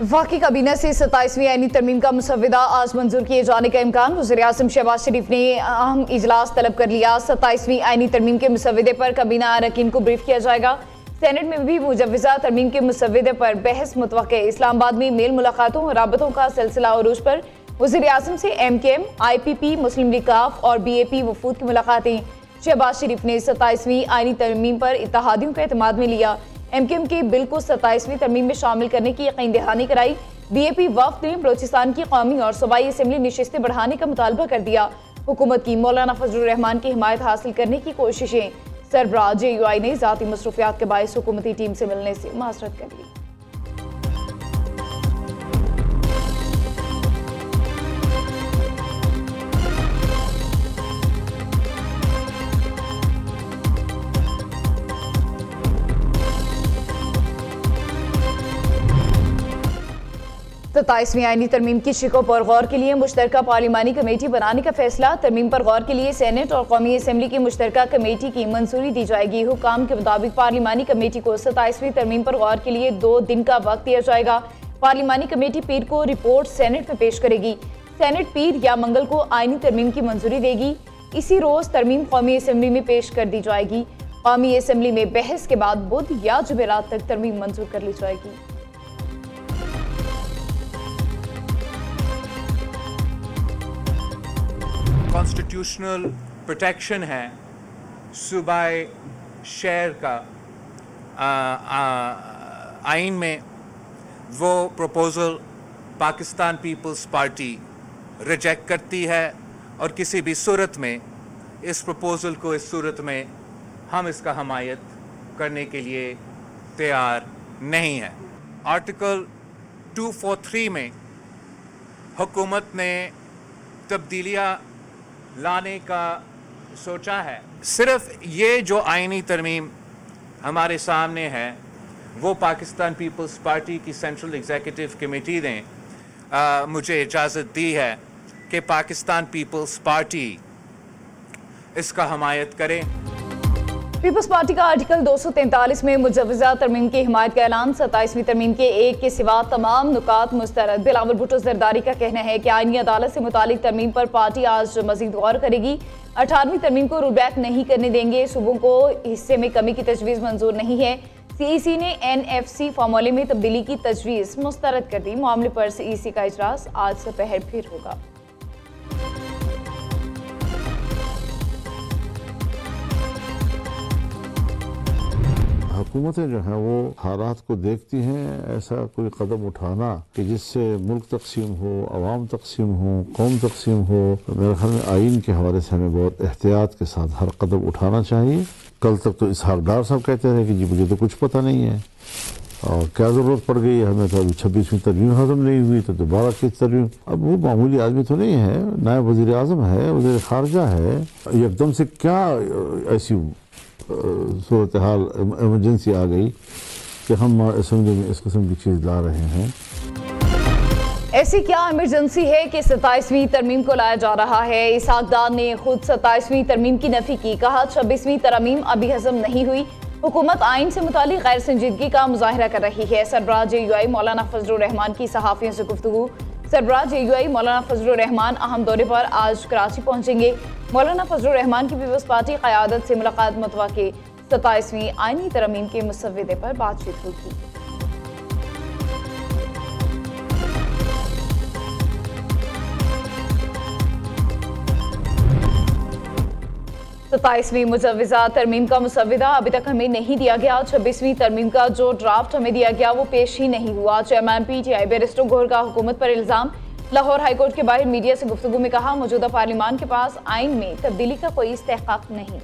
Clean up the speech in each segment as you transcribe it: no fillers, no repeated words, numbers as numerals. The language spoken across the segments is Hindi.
वफाकी काबीना से 27वीं आईनी तरमीम का मुसव्वदा आज मंजूर किए जाने का इम्कान। वज़ीर-ए-आज़म शहबाज शरीफ ने अहम इजलास तलब कर लिया। 27वीं आईनी तरमीम के मुसव्वदे पर काबीना अरकान को ब्रीफ किया जाएगा। सेनेट में भी मुजव्वज़ा तरमीम के मुसव्वदे पर बहस मुतवक्के। इस्लामाबाद में मेल मुलाकातों और राबतों का सिलसिला उरूज पर। वज़ीर-ए-आज़म से MKM, IPP, मुस्लिम लीग काफ और BAP वफूद की मुलाकातें। शहबाज शरीफ ने 27वीं आईनी तरमीम पर इत्तेहादियों का एतमाद में लिया। MKM के बिल को 27वीं तरमीम में शामिल करने की यकीन दहानी कराई। BAP वफ्द ने बलोचिस्तान की कौमी और सूबाई असम्बली नशिस्तें बढ़ाने का मुतालबा कर दिया। हुकूमत की मौलाना फजलुर रहमान की हिमायत हासिल करने की कोशिशें। सरबराह JUI ने ज़ाती मसरूफियात के बायस हुकूमती टीम से मिलने से माजरत कर ली। सत्ताईसवीं आईनी तरमीम की शिकों पर गौर के लिए मुश्तरका पार्लिमानी कमेटी बनाने का फैसला। तरमीम पर गौर के लिए सेनेट और कौमी असम्बली की मुश्तरका कमेटी की मंजूरी दी जाएगी। हुकाम के मुताबिक पार्लिमानी कमेटी को 27वीं तरमीम पर गौर के लिए 2 दिन का वक्त दिया जाएगा। पार्लिमानी कमेटी पीर को रिपोर्ट सेनेट में पेश करेगी। सेनेट पीर या मंगल को आईनी तरमीम की मंजूरी देगी। इसी रोज तरमीम कौमी असम्बली में पेश कर दी जाएगी। कौमी असम्बली में बहस के बाद बुध या जुमेरात तक तरमीम मंजूर कर ली जाएगी। कॉन्स्टिट्यूशनल प्रोटेक्शन है सूबाई शहर का आइन में, वो प्रपोज़ल पाकिस्तान पीपल्स पार्टी रिजेक्ट करती है और किसी भी सूरत में इस प्रपोज़ल को इस सूरत में हम इसका हमायत करने के लिए तैयार नहीं है। आर्टिकल 243 में हुकूमत ने तब्दीलियाँ लाने का सोचा है। सिर्फ ये जो आईनी तरमीम हमारे सामने है वो पाकिस्तान पीपल्स पार्टी की सेंट्रल एग्जीक्यूटिव कमेटी ने मुझे इजाज़त दी है कि पाकिस्तान पीपल्स पार्टी इसका हमायत करे। पीपल्स पार्टी का आर्टिकल 243 में मुजव्वज़ा तरमीम की हिमायत का ऐलान। 27वीं तरमीम के एक के सिवा तमाम नुकात मुस्तरद। बिलावल भुट्टो जरदारी का कहना है कि आईनी अदालत से मुतालिक तरमीम पर पार्टी आज मजीद गौर करेगी। 18वीं तरमीम को रूलबैक नहीं करने देंगे। सूबों को हिस्से में कमी की तजवीज़ मंजूर नहीं है। CEC ने NFC फार्मूले में तब्दीली की तजवीज़ मुस्तरद कर दी। मामले पर CEC का इजलास आज दोपहर फिर होगा। हुकूमतें जो हैं वो हालात को देखती हैं, ऐसा कोई कदम उठाना कि जिससे मुल्क तकसीम हो, अवाम तकसीम हो, कौम तकसीम हो, तो मेरे ख्याल में आइन के हवाले से हमें बहुत एहतियात के साथ हर कदम उठाना चाहिए। कल तक तो इसहाक डार साहब कहते रहे कि जी मुझे तो कुछ पता नहीं है और क्या ज़रूरत पड़ गई हमें, तो अभी 26वीं तरमीम हज़म नहीं हुई तो दोबारा की तरमीम। अब वो मामूली आदमी तो नहीं है, नायब वज़ीर-ए-आज़म है, वज़ीर ख़ारजा है, एकदम से क्या ऐसी सूरत हाल इमरजेंसी आ गई कि हम असेंबली में इस किस्म की चीज़ ला रहे हैं। ऐसी क्या इमरजेंसी है कि 27वीं तरमीम को लाया जा रहा है? इसहाक डार ने खुद 27वीं तरमीम की नफी की। कहा 26वीं तरमीम अभी हजम नहीं हुई। हुकूमत आइन से मुतालिक गैर संजीदगी का मुजाहिरा कर रही है। सरबराह JUI मौलाना फजलुर रहमान की सहाफ़ियों से गुफ्तगू। सरबराह JUI मौलाना फजलुर रहमान अहम दौरे पर आज कराची पहुंचेंगे। मौलाना फजलुर रहमान की पीपल्स पार्टी क़यादत से मुलाकात मुतवक्के। 27वीं आईनी तरमीम के मुसव्वदे पर बातचीत होगी। 27वीं मुजव्वज़ा तरमीम का मुसव्वदा अभी तक हमें नहीं दिया गया। 26वीं तरमीम का जो ड्राफ्ट हमें दिया गया वो पेश ही नहीं हुआ। चेयरमैन PTI बैरिस्टर गौहर का हुकूमत पर इल्ज़ाम। लाहौर हाईकोर्ट के बाहर मीडिया से गुफ्तगू में कहा मौजूदा पार्लिमान के पास आइन में तब्दीली का कोई इस्तेहकाक नहीं।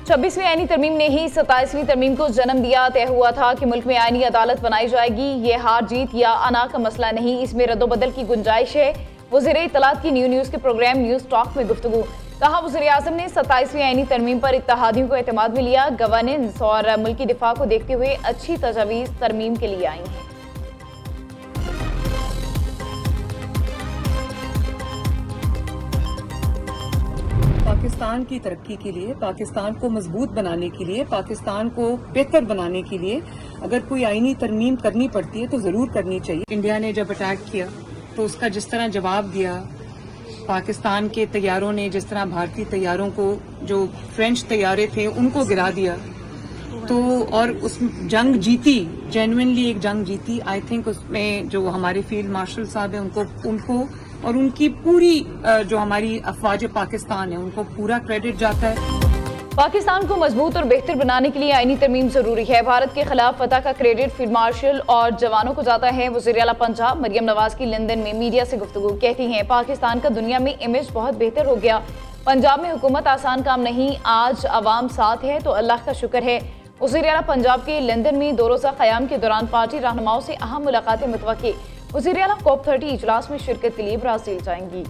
26वीं आईनी तरमीम ने ही 27वीं तरमीम को जन्म दिया। तय हुआ था कि मुल्क में आईनी अदालत बनाई जाएगी। ये हार जीत या अना का मसला नहीं, इसमें रद्दोबदल की गुंजाइश है। वज़ीर इत्तलात की न्यूज़ के प्रोग्राम न्यूज़ टॉक में गुफ्तगू। कहा वज़ीर-ए-आज़म ने 27वीं आईनी तरमीम पर इत्तेहादियों को एतमाद में लिया। गवर्नेंस और मुल्की दिफा को देखते हुए अच्छी तजावीज़ तरमीम के लिए आई हैं। पाकिस्तान पाकिस्तान की तरक्की के लिए, पाकिस्तान को मजबूत बनाने के लिए, पाकिस्तान को बेहतर बनाने के लिए अगर कोई आईनी तरमीम करनी पड़ती है तो जरूर करनी चाहिए। इंडिया ने जब अटैक किया तो उसका जिस तरह जवाब दिया, पाकिस्तान के तैयारों ने जिस तरह भारतीय तैयारों को, जो फ्रेंच तैयारे थे उनको गिरा दिया, तो और उस जंग जीती, जेन्युइनली एक जंग जीती। आई थिंक उसमें जो हमारे फील्ड मार्शल साहब हैं उनको और उनकी पूरी जो हमारी अफवाज पाकिस्तान है उनको पूरा क्रेडिट जाता है। पाकिस्तान को मजबूत और बेहतर बनाने के लिए आईनी तरमीम जरूरी है। भारत के खिलाफ फतह का क्रेडिट फील्ड मार्शल और जवानों को जाता है। वज़ीर आला पंजाब मरियम नवाज की लंदन में मीडिया से गुफ्तगू, कहती हैं पाकिस्तान का दुनिया में इमेज बहुत बेहतर हो गया। पंजाब में हुकूमत आसान काम नहीं, आज अवाम साथ है तो अल्लाह का शुक्र है। वज़ीर आला पंजाब के लंदन में 2 रोज़ा क़याम के दौरान पार्टी रहनुमाओं से अहम मुलाकातें मुतवक्की। वज़ीर आला COP30 इजलास में शिरकत के लिए ब्राज़ील जाएंगी।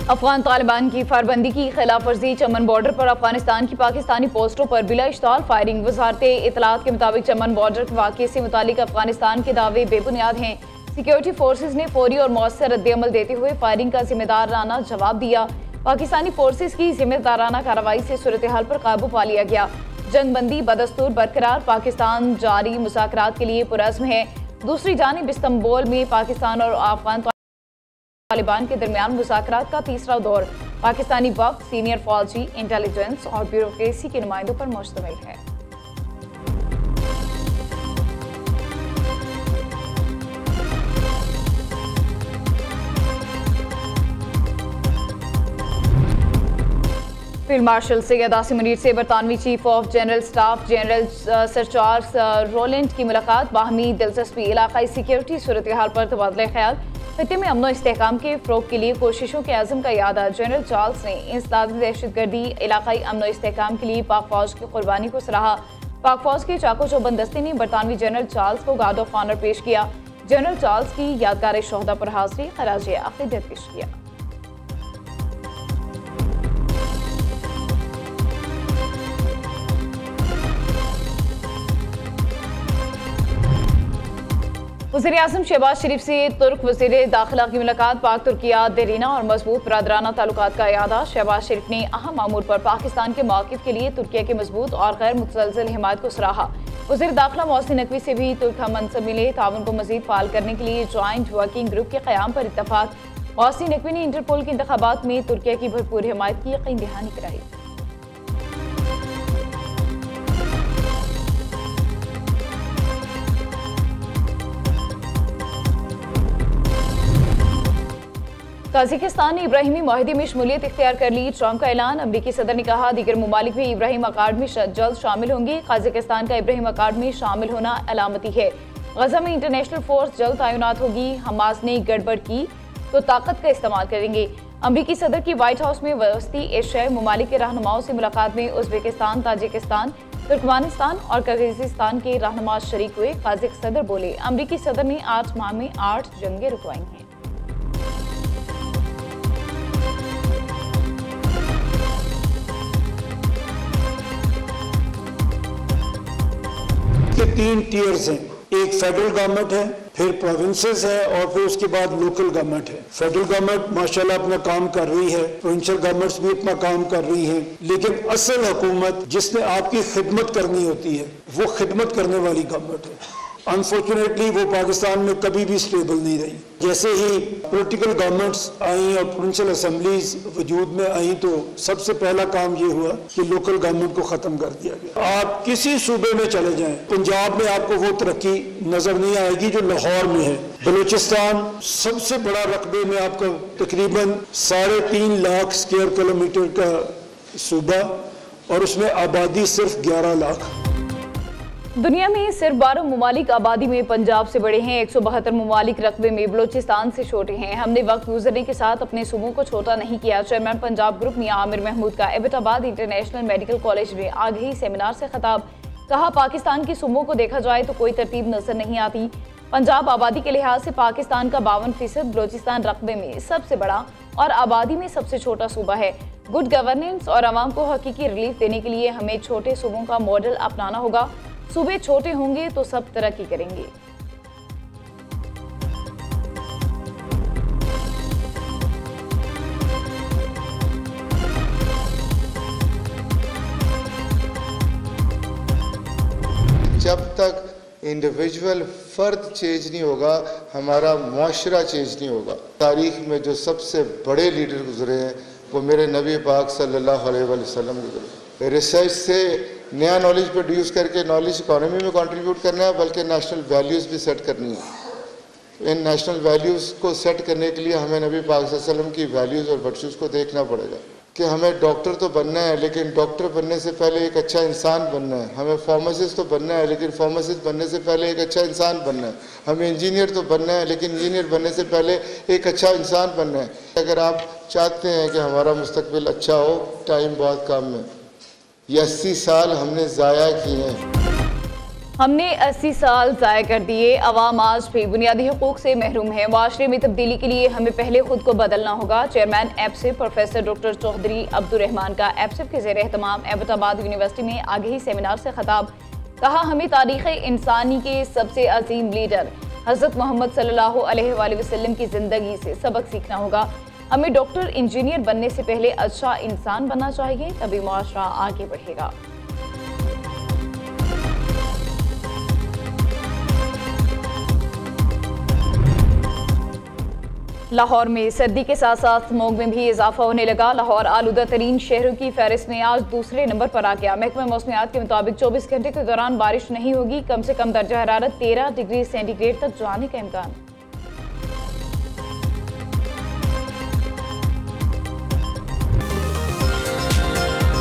अफगान तालिबान की फारबंदी की खिलाफ वर्जी, चमन बॉर्डर पर अफगानिस्तान की पाकिस्तानी पोस्टों पर बिला इश्ताल फायरिंग। वजारत इत्तलात के मुताबिक चमन बॉर्डर के वाक़े से मुतालिक अफगानिस्तान के दावे बेबुनियाद हैं। सिक्योरिटी फोर्सेज ने फौरी और मौसर रद्द-ए-अमल देते हुए फायरिंग का जिम्मेदाराना जवाब दिया। पाकिस्तानी फोर्सेज की जिम्मेदाराना कार्रवाई से सूरत हाल पर काबू पा लिया गया। जंगबंदी बदस्तूर बरकरार, पाकिस्तान जारी मुज़ाकरात के लिए पुरअज़्म है। दूसरी जानिब इस्तांबुल में पाकिस्तान और अफगान तालिबान के दरमियान मुज़ाकरात का तीसरा दौर पाकिस्तानी वफ़द, सीनियर फौजी, इंटेलिजेंस और ब्यूरोक्रेसी के नुमाइंदों पर मुश्तमिल है। फील्ड मार्शल सैयद आसिम मुनीर से बरतानवी chief of general staff General Sir Charles Roland की मुलाकात। बाहमी दिलचस्पी, इलाकाई सिक्योरिटी सूरत हाल पर तबादला ख्याल। खत्ते में अमन इस्तेहकाम के फ़रोग के लिए कोशिशों के आज़म का यादा। जनरल चार्ल्स ने इंसदाद दहशतगर्दी, इलाकाई अमन इस्तेहकाम के लिए पाक फौज की कुर्बानी को सराहा। पाक फौज के चाको चौबंद दस्ते ने बरतानवी जनरल चार्ल्स को गार्ड ऑफ ऑनर पेश किया। जनरल चार्ल्स की यादगार शोहदा पर हाजिरी, खराज अक़ीदत पेश किया। वज़ीर आज़म शहबाज शरीफ से तुर्क वज़ीर दाखिला की मुलाकात। पाक तुर्किया देरीना और मजबूत बरादराना ताल्लुकात का यादा। शहबाज शरीफ ने अहम मामूर पर पाकिस्तान के मौक़िफ़ के लिए तुर्किया की मजबूत और गैर मुतज़लज़ल हिमायत को सराहा। वज़ीर दाखिला मोहसिन नकवी से भी तुर्क हम मनसब मिले। ताउन को मज़ीद फ़ाल करने के लिए जॉइंट वर्किंग ग्रुप के क़याम पर इत्तफ़ाक़। मोहसिन नकवी ने इंटरपोल के इंतख़ाबात में तुर्किया की भरपूर हिमायत की यकीन दहानी कराई। ताजिकिस्तान ने इब्राहिमी माहिदे में शमूलियत इख्तियार कर ली। ट्रंप का ऐलान। अमरीकी सदर ने कहा दीगर ममालिक भी इब्राहिम अकार्ड में जल्द शामिल होंगे। ताजिकिस्तान का इब्राहिम अकार्ड में शामिल होना अलामती है। गजा में इंटरनेशनल फोर्स जल्द तैनात होगी। हमास ने गड़बड़ की तो ताकत का इस्तेमाल करेंगे। अमरीकी सदर की व्हाइट हाउस में वस्ती एशियाई ममालिक के रहनुमाओं से मुलाकात में उज़्बेकिस्तान, ताजिकिस्तान, तुर्कमानिस्तान और किर्गिज़स्तान के रहनुमा शरीक हुए। काज़िक सदर बोले अमरीकी सदर ने 8 माह में 8 जंगें रुकवाई हैं। के 3 टीयर्स हैं, एक फेडरल गवर्नमेंट है, फिर प्रोविंसेस है और फिर उसके बाद लोकल गवर्नमेंट है। फेडरल गवर्नमेंट माशाल्लाह अपना काम कर रही है, प्रोविंशियल गवर्नमेंट्स भी अपना काम कर रही हैं, लेकिन असल हुकूमत जिसने आपकी खिदमत करनी होती है वो खिदमत करने वाली गवर्नमेंट है। अनफॉर्चुनेटली वो पाकिस्तान में कभी भी स्टेबल नहीं रही। जैसे ही पॉलिटिकल गवर्नमेंट्स आई और प्रोविंशियल असेंबलीज वजूद में आई तो सबसे पहला काम ये हुआ कि लोकल गवर्नमेंट को ख़त्म कर दिया गया। आप किसी सूबे में चले जाएं, पंजाब में आपको वो तरक्की नज़र नहीं आएगी जो लाहौर में है। बलूचिस्तान सबसे बड़ा रकबे में आपका तकरीबन 3.5 लाख स्क्वायर किलोमीटर का सूबा और उसमें आबादी सिर्फ 11 लाख। दुनिया में सिर्फ 12 ममालिक आबादी में पंजाब से बड़े हैं। 172 ममालिक रकबे में बलूचिस्तान से छोटे हैं। हमने वक्त गुजरने के साथ अपने सूबों को छोटा नहीं किया। चेयरमैन पंजाब ग्रुप मियां आमिर महमूद का एबटाबाद इंटरनेशनल मेडिकल कॉलेज में आगही सेमिनार से खिताब। कहा पाकिस्तान के सूबों को देखा जाए तो कोई तरतीब नजर नहीं आती। पंजाब आबादी के लिहाज से पाकिस्तान का 52%, बलोचिस्तान रकबे में सबसे बड़ा और आबादी में सबसे छोटा सूबा है। गुड गवर्नेंस और आवाम को हकीकी रिलीफ देने के लिए हमें छोटे सूबों का मॉडल अपनाना होगा। सूबे छोटे होंगे तो सब तरक्की करेंगे। जब तक इंडिविजुअल फ़र्द चेंज नहीं होगा, हमारा मुआशरा चेंज नहीं होगा। तारीख़ में जो सबसे बड़े लीडर गुजरे हैं वो मेरे नबी पाक सल्लल्लाहु अलैहि वसल्लम गुजरे। रिसर्च से नया नॉलेज प्रोड्यूस करके नॉलेज इकॉनमी में कंट्रीब्यूट करना है, बल्कि नेशनल वैल्यूज़ भी सेट करनी है। इन नेशनल वैल्यूज़ को सेट करने के लिए हमें नबी पाक सल्लल्लाहु अलैहि वसल्लम की वैल्यूज़ और वर्चूज़ को देखना पड़ेगा कि हमें डॉक्टर तो बनना है, लेकिन डॉक्टर बनने से पहले एक अच्छा इंसान बनना है। हमें फार्मासिस्ट तो बनना है, लेकिन फार्मासिस्ट बनने से पहले एक अच्छा इंसान बनना है। हमें इंजीनियर तो बनना है, लेकिन इंजीनियर बनने से पहले एक अच्छा इंसान बनना है। अगर आप चाहते हैं कि हमारा मुस्तकबिल अच्छा हो, टाइम बहुत कम है। ये 80 साल हमने ज़ाया किए हैं। हमने 80 साल ज़ाया कर दिए। अवाम आज भी बुनियादी हुकूक से महरूम है। माशरे में तब्दीली के लिए हमें पहले खुद को बदलना होगा। चेयरमैन एप्सिफ प्रोफेसर डॉक्टर चौधरी अब्दुर्रहमान का एप्सिफ के ज़ेर एहतमाम एबटाबाद यूनिवर्सिटी में आगही सेमिनार से खिताब। कहा, हमें तारीख़ इंसानी के सबसे अजीम लीडर हज़रत मोहम्मद सल्लल्लाहु अलैहि वसल्लम की ज़िंदगी से सबक सीखना होगा। हमें डॉक्टर इंजीनियर बनने से पहले अच्छा इंसान बनना चाहिए, तभी मुआशरा आगे बढ़ेगा। लाहौर में सर्दी के साथ साथ स्मॉग में भी इजाफा होने लगा। लाहौर आलूदा तरीन शहरों की फहरिस्त में आज दूसरे नंबर पर आ गया। महकमा मौसमियात के मुताबिक 24 घंटे के दौरान बारिश नहीं होगी। कम से कम दर्जा हरारत 13 डिग्री सेंटीग्रेड तक जाने का इम्कान।